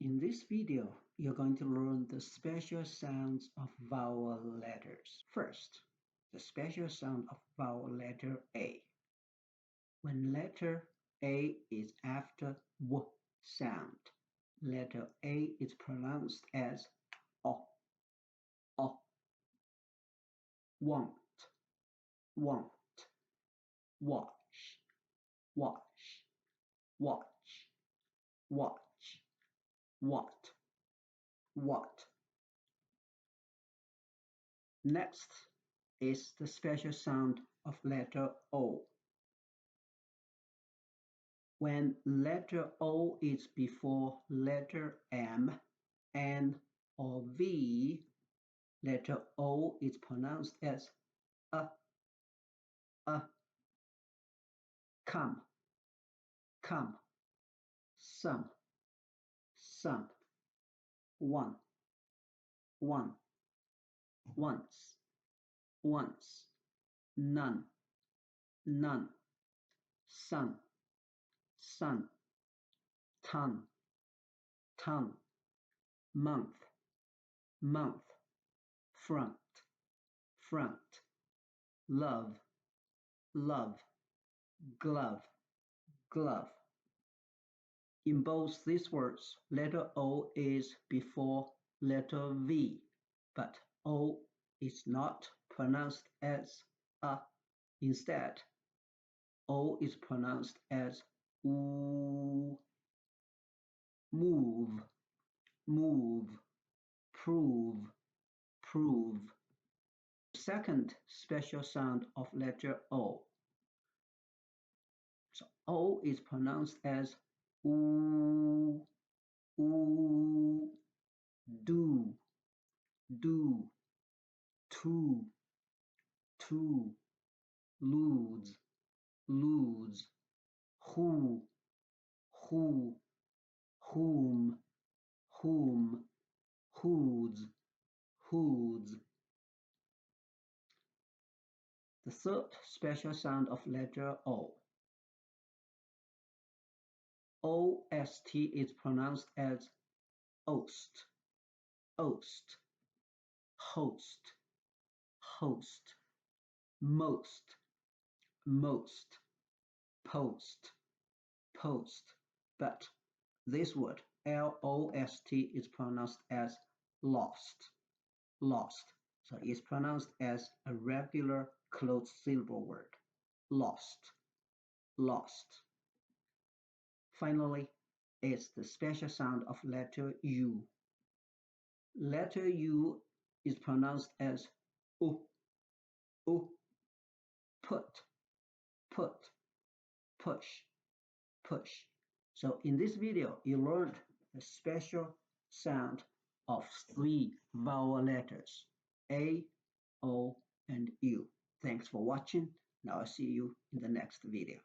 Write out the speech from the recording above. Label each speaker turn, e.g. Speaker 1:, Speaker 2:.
Speaker 1: In this video, you're going to learn the special sounds of vowel letters. First, the special sound of vowel letter A. When letter A is after W sound, letter A is pronounced as O, O. Want, want, watch, watch, watch, watch, what. Next is the special sound of letter O. When letter O is before letter M, N, or V, letter O is pronounced as a, come, come, some, one, once, none, sun, ton, month, front, love, glove. In both these words, letter O is before letter V, but O is not pronounced as a. Instead, O is pronounced as oo. Move, prove. Second special sound of letter O. So O is pronounced as oo, do, to, lose, who, whom, whose. The third special sound of letter O. OST is pronounced as oast, host, most, post. But this word, LOST, is pronounced as lost. So it's pronounced as a regular closed syllable word. Lost. Finally, it's the special sound of letter U. Letter U is pronounced as U, put, push. So in this video, you learned the special sound of 3 vowel letters, A, O, and U. Thanks for watching. Now I'll see you in the next video.